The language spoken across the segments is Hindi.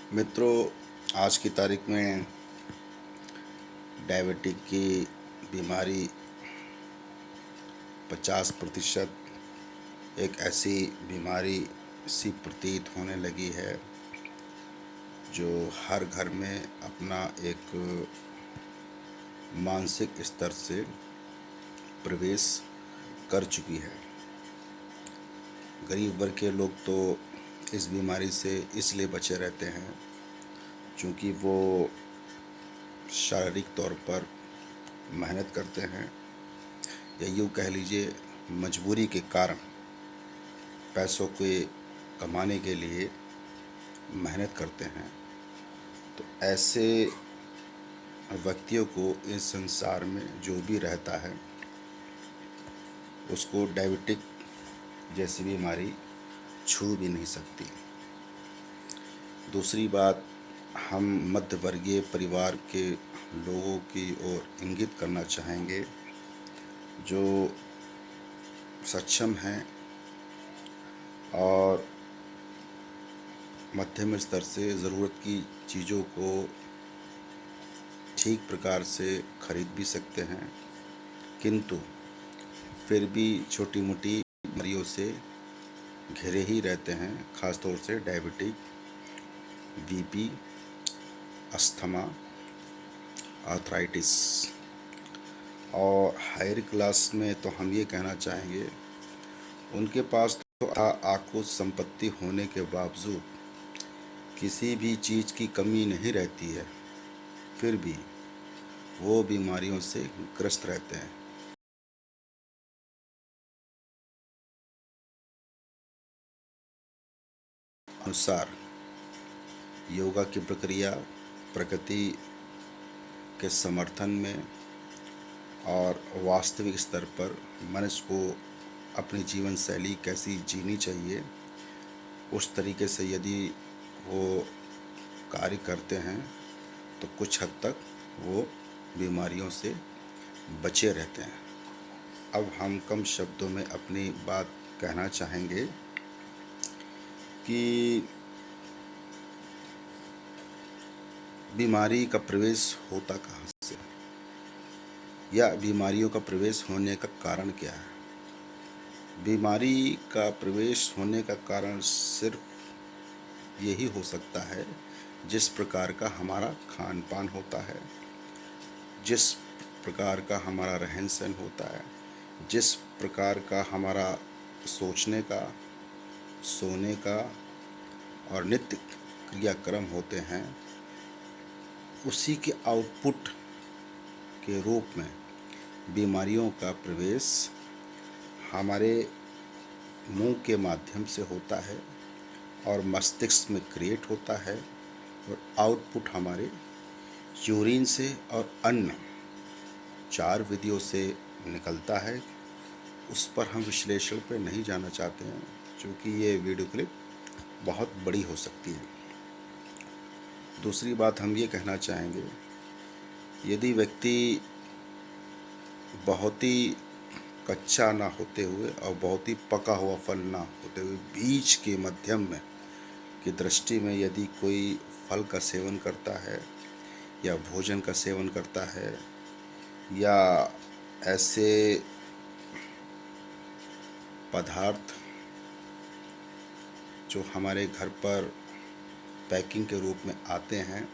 मित्रों, आज की तारीख में डायबिटिक की बीमारी 50% एक ऐसी बीमारी सी प्रतीत होने लगी है जो हर घर में अपना एक मानसिक स्तर से प्रवेश कर चुकी है। गरीब वर्ग के लोग तो इस बीमारी से इसलिए बचे रहते हैं क्योंकि वो शारीरिक तौर पर मेहनत करते हैं, या यूँ कह लीजिए मजबूरी के कारण पैसों के कमाने के लिए मेहनत करते हैं। तो ऐसे व्यक्तियों को इस संसार में जो भी रहता है उसको डायबिटिक जैसी बीमारी छू भी नहीं सकती। दूसरी बात, हम मध्य वर्गीय परिवार के लोगों की ओर इंगित करना चाहेंगे जो सक्षम हैं और मध्यम स्तर से ज़रूरत की चीज़ों को ठीक प्रकार से खरीद भी सकते हैं, किंतु फिर भी छोटी मोटी बीमारियों से घिरे ही रहते हैं, ख़ासतौर से डायबिटिक, बीपी, अस्थमा, आर्थराइटिस। और हायर क्लास में तो हम ये कहना चाहेंगे उनके पास तो आकुल संपत्ति होने के बावजूद किसी भी चीज़ की कमी नहीं रहती है, फिर भी वो बीमारियों से ग्रस्त रहते हैं। अनुसार योगा की प्रक्रिया प्रकृति के समर्थन में और वास्तविक स्तर पर मनुष्य को अपनी जीवन शैली कैसी जीनी चाहिए उस तरीके से यदि वो कार्य करते हैं तो कुछ हद तक वो बीमारियों से बचे रहते हैं। अब हम कम शब्दों में अपनी बात कहना चाहेंगे कि बीमारी का प्रवेश होता कहाँ से, या बीमारियों का प्रवेश होने का कारण क्या है। बीमारी का प्रवेश होने का कारण सिर्फ यही हो सकता है जिस प्रकार का हमारा खान पान होता है, जिस प्रकार का हमारा रहन सहन होता है, जिस प्रकार का हमारा सोचने का, सोने का और नित्य क्रियाक्रम होते हैं, उसी के आउटपुट के रूप में बीमारियों का प्रवेश हमारे मुंह के माध्यम से होता है और मस्तिष्क में क्रिएट होता है, और आउटपुट हमारे यूरिन से और अन्न 4 विधियों से निकलता है। उस पर हम विश्लेषण पे नहीं जाना चाहते हैं क्योंकि ये वीडियो क्लिप बहुत बड़ी हो सकती है। दूसरी बात हम ये कहना चाहेंगे, यदि व्यक्ति बहुत ही कच्चा ना होते हुए और बहुत ही पका हुआ फल ना होते हुए बीज के मध्यम में की दृष्टि में यदि कोई फल का सेवन करता है या भोजन का सेवन करता है या ऐसे पदार्थ जो हमारे घर पर पैकिंग के रूप में आते हैं,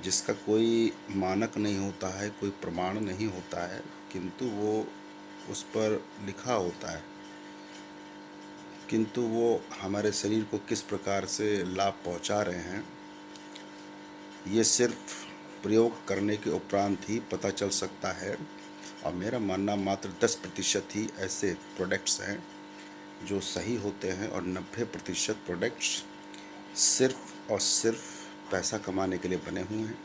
जिसका कोई मानक नहीं होता है, कोई प्रमाण नहीं होता है, किंतु वो उस पर लिखा होता है, किंतु वो हमारे शरीर को किस प्रकार से लाभ पहुंचा रहे हैं ये सिर्फ प्रयोग करने के उपरांत ही पता चल सकता है। और मेरा मानना मात्र 10% ही ऐसे प्रोडक्ट्स हैं जो सही होते हैं, और 90% प्रोडक्ट्स सिर्फ और सिर्फ पैसा कमाने के लिए बने हुए हैं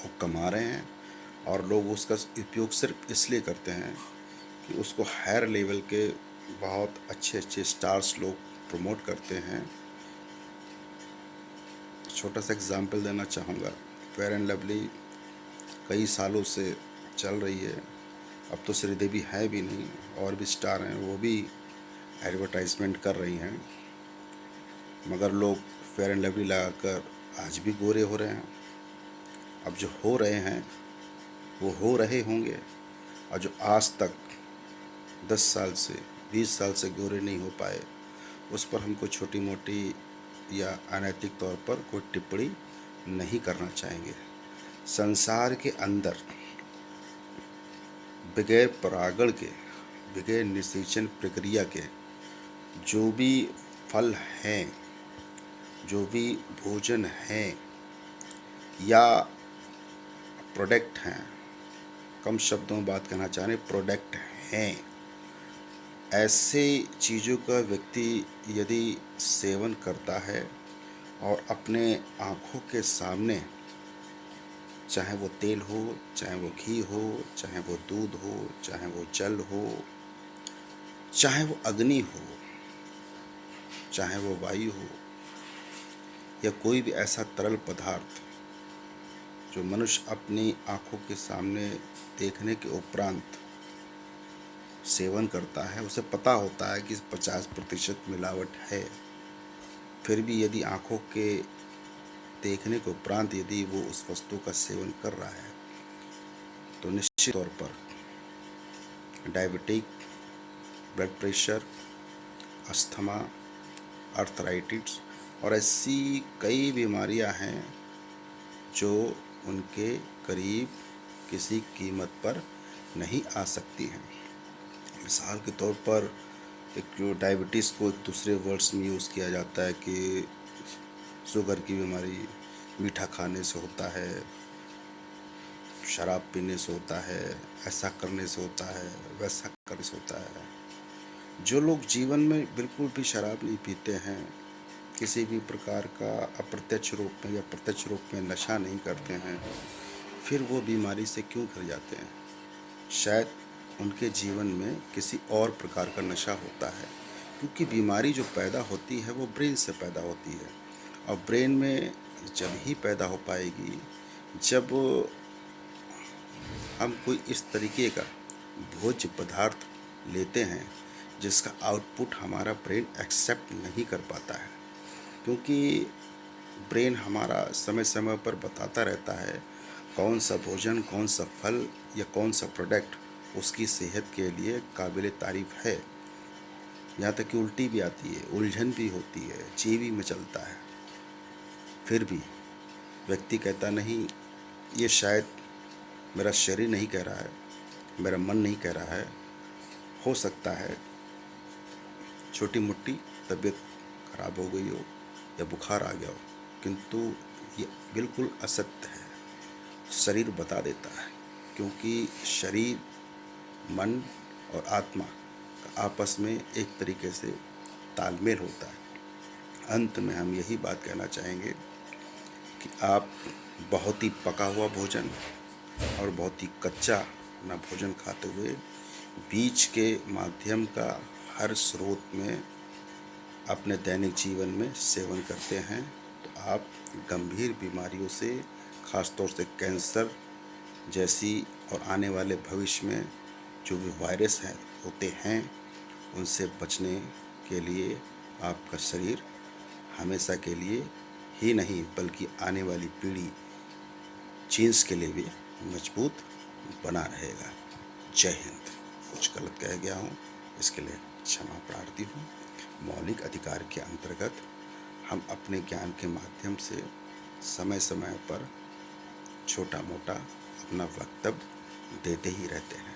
और कमा रहे हैं, और लोग उसका उपयोग सिर्फ इसलिए करते हैं कि उसको हायर लेवल के बहुत अच्छे अच्छे स्टार्स लोग प्रमोट करते हैं। छोटा सा एग्जांपल देना चाहूँगा, फेयर एंड लवली कई सालों से चल रही है, अब तो श्रीदेवी है भी नहीं, और भी स्टार हैं वो भी एडवर्टाइजमेंट कर रही हैं। मगर लोग फेयर एंड लवली लगाकर आज भी गोरे हो रहे हैं। अब जो हो रहे हैं वो हो रहे होंगे, और जो आज तक 10 साल से 20 साल से गोरे नहीं हो पाए, उस पर हमको छोटी मोटी या अनैतिक तौर पर कोई टिप्पणी नहीं करना चाहेंगे। संसार के अंदर बगैर परागण के, बगैर निषेचन प्रक्रिया के जो भी फल हैं, जो भी भोजन हैं या प्रोडक्ट हैं, कम शब्दों में बात करना चाह रहे, प्रोडक्ट हैं, ऐसे चीज़ों का व्यक्ति यदि सेवन करता है और अपने आँखों के सामने, चाहे वो तेल हो, चाहे वो घी हो, चाहे वो दूध हो, चाहे वो जल हो, चाहे वो अग्नि हो, चाहे वो वायु हो, या कोई भी ऐसा तरल पदार्थ जो मनुष्य अपनी आँखों के सामने देखने के उपरांत सेवन करता है, उसे पता होता है कि 50% मिलावट है, फिर भी यदि आँखों के देखने के उपरांत यदि वो उस वस्तु का सेवन कर रहा है, तो निश्चित तौर पर diabetic, blood pressure, asthma, arthritis और ऐसी कई बीमारियां हैं जो उनके करीब किसी कीमत पर नहीं आ सकती हैं। मिसाल के तौर पर एक जो डायबिटीज़ को दूसरे वर्ड्स में यूज़ किया जाता है कि शुगर की बीमारी मीठा खाने से होता है, शराब पीने से होता है, ऐसा करने से होता है, वैसा करने से होता है। जो लोग जीवन में बिल्कुल भी शराब नहीं पीते हैं, किसी भी प्रकार का अप्रत्यक्ष रूप में या प्रत्यक्ष रूप में नशा नहीं करते हैं, फिर वो बीमारी से क्यों घिर जाते हैं? शायद उनके जीवन में किसी और प्रकार का नशा होता है, क्योंकि बीमारी जो पैदा होती है वो ब्रेन से पैदा होती है, और ब्रेन में जब ही पैदा हो पाएगी जब हम कोई इस तरीके का भोज्य पदार्थ लेते हैं जिसका आउटपुट हमारा ब्रेन एक्सेप्ट नहीं कर पाता है, क्योंकि ब्रेन हमारा समय समय पर बताता रहता है कौन सा भोजन, कौन सा फल या कौन सा प्रोडक्ट उसकी सेहत के लिए काबिल तारीफ़ है। यहाँ तक कि उल्टी भी आती है, उलझन भी होती है, जी भी मचलता है, फिर भी व्यक्ति कहता नहीं, ये शायद मेरा शरीर नहीं कह रहा है, मेरा मन नहीं कह रहा है, हो सकता है छोटी मोटी तबीयत खराब हो गई हो या बुखार आ गया हो, किंतु ये बिल्कुल असत्य है। शरीर बता देता है, क्योंकि शरीर, मन और आत्मा का आपस में एक तरीके से तालमेल होता है। अंत में हम यही बात कहना चाहेंगे कि आप बहुत ही पका हुआ भोजन और बहुत ही कच्चा ना भोजन खाते हुए बीच के माध्यम का हर स्रोत में अपने दैनिक जीवन में सेवन करते हैं, तो आप गंभीर बीमारियों से, ख़ास तौर से कैंसर जैसी और आने वाले भविष्य में जो भी वायरस हैं होते हैं, उनसे बचने के लिए आपका शरीर हमेशा के लिए ही नहीं बल्कि आने वाली पीढ़ी जीन्स के लिए भी मजबूत बना रहेगा। जय हिंद। कुछ गलत कह गया हूँ, इसके लिए क्षमा प्रार्थी हूँ। मौलिक अधिकार के अंतर्गत हम अपने ज्ञान के माध्यम से समय समय पर छोटा मोटा अपना वक्तव्य देते ही रहते हैं।